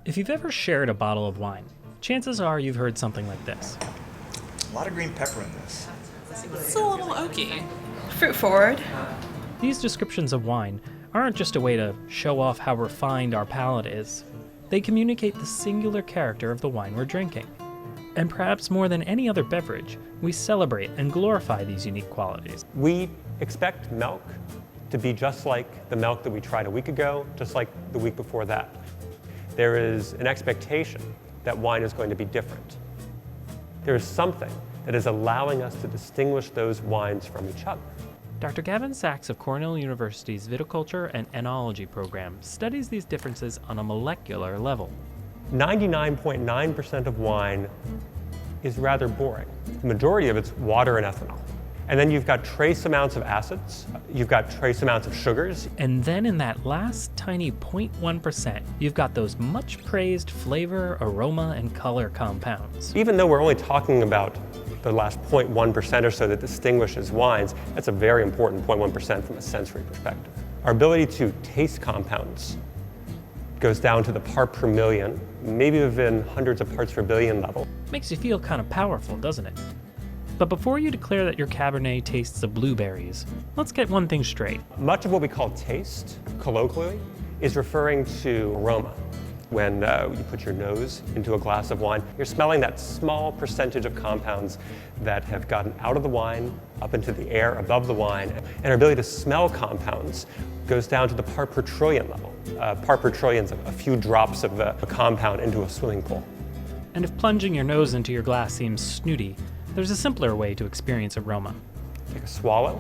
If you've ever shared a bottle of wine, chances are you've heard something like this. A lot of green pepper in this. It's a little oaky. Fruit forward. These descriptions of wine aren't just a way to show off how refined our palate is. They communicate the singular character of the wine we're drinking. And perhaps more than any other beverage, we celebrate and glorify these unique qualities. We expect milk to be just like the milk that we tried a week ago, just like the week before that. There is an expectation that wine is going to be different. There is something that is allowing us to distinguish those wines from each other. Dr. Gavin Sachs of Cornell University's Viticulture and Enology program studies these differences on a molecular level. 99.9% of wine is rather boring. The majority of it's water and ethanol. And then you've got trace amounts of acids, you've got trace amounts of sugars. And then in that last tiny 0.1%, you've got those much praised flavor, aroma, and color compounds. Even though we're only talking about the last 0.1% or so that distinguishes wines, that's a very important 0.1% from a sensory perspective. Our ability to taste compounds goes down to the part per million, maybe even hundreds of parts per billion level. Makes you feel kind of powerful, doesn't it? But before you declare that your Cabernet tastes of blueberries, let's get one thing straight. Much of what we call taste, colloquially, is referring to aroma. When you put your nose into a glass of wine, you're smelling that small percentage of compounds that have gotten out of the wine, up into the air above the wine. And our ability to smell compounds goes down to the part per trillion level. Part per trillion is a few drops of a compound into a swimming pool. And if plunging your nose into your glass seems snooty, there's a simpler way to experience aroma. Take a swallow.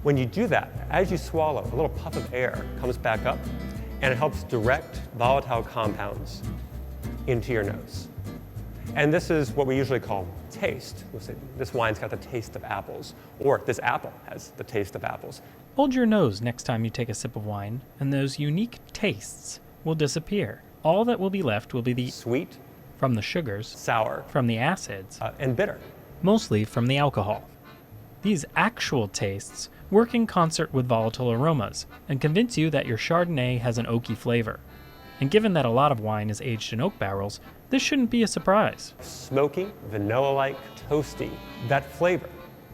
When you do that, as you swallow, a little puff of air comes back up and it helps direct volatile compounds into your nose. And this is what we usually call taste. We'll say, this wine's got the taste of apples, or this apple has the taste of apples. Hold your nose next time you take a sip of wine, and those unique tastes will disappear. All that will be left will be the sweet, from the sugars, sour, from the acids, and bitter. Mostly from the alcohol. These actual tastes work in concert with volatile aromas and convince you that your Chardonnay has an oaky flavor. And given that a lot of wine is aged in oak barrels, this shouldn't be a surprise. Smoky, vanilla-like, toasty, that flavor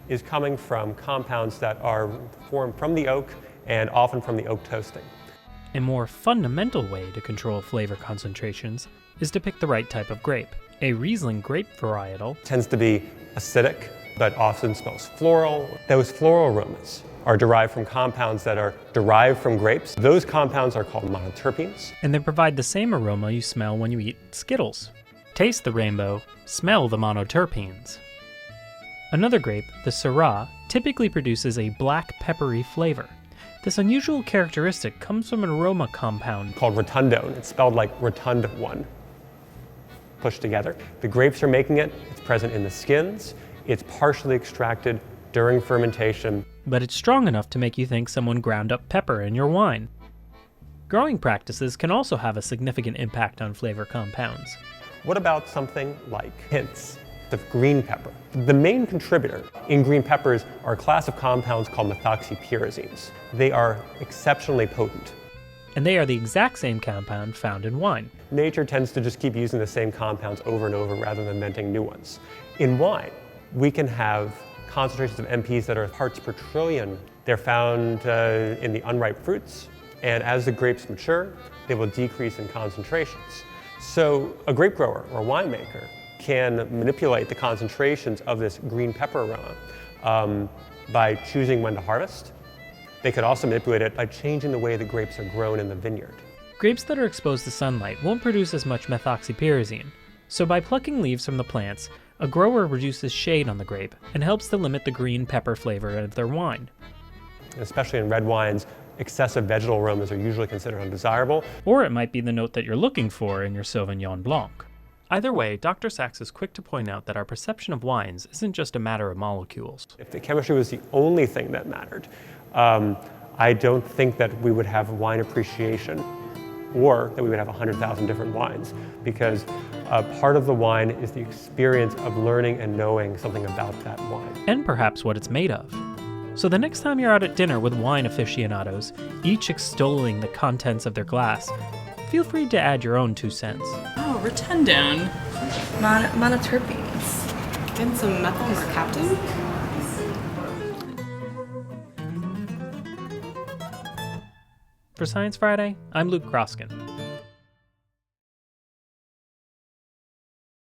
is coming from compounds that are formed from the oak and often from the oak toasting. A more fundamental way to control flavor concentrations is to pick the right type of grape. A Riesling grape varietal tends to be acidic, but often smells floral. Those floral aromas are derived from compounds that are derived from grapes. Those compounds are called monoterpenes. And they provide the same aroma you smell when you eat Skittles. Taste the rainbow, smell the monoterpenes. Another grape, the Syrah, typically produces a black peppery flavor. This unusual characteristic comes from an aroma compound called Rotundo, and it's spelled like rotund one, pushed together. The grapes are making it, it's present in the skins, it's partially extracted during fermentation. But it's strong enough to make you think someone ground up pepper in your wine. Growing practices can also have a significant impact on flavor compounds. What about something like hints of green pepper? The main contributor in green peppers are a class of compounds called methoxypyrazines. They are exceptionally potent. And they are the exact same compound found in wine. Nature tends to just keep using the same compounds over and over rather than inventing new ones. In wine, we can have concentrations of MPs that are parts per trillion. They're found in the unripe fruits, and as the grapes mature, they will decrease in concentrations. So a grape grower or a winemaker can manipulate the concentrations of this green pepper aroma by choosing when to harvest. They could also manipulate it by changing the way the grapes are grown in the vineyard. Grapes that are exposed to sunlight won't produce as much methoxypyrazine, so by plucking leaves from the plants, a grower reduces shade on the grape and helps to limit the green pepper flavor of their wine. Especially in red wines, excessive vegetal aromas are usually considered undesirable. Or it might be the note that you're looking for in your Sauvignon Blanc. Either way, Dr. Sachs is quick to point out that our perception of wines isn't just a matter of molecules. If the chemistry was the only thing that mattered, I don't think that we would have wine appreciation or that we would have 100,000 different wines, because part of the wine is the experience of learning and knowing something about that wine. And perhaps what it's made of. So the next time you're out at dinner with wine aficionados, each extolling the contents of their glass, feel free to add your own 2 cents. Oh, Rotundo. Monoterpenes. And some methyl mercaptan. For Science Friday, I'm Luke Croskin.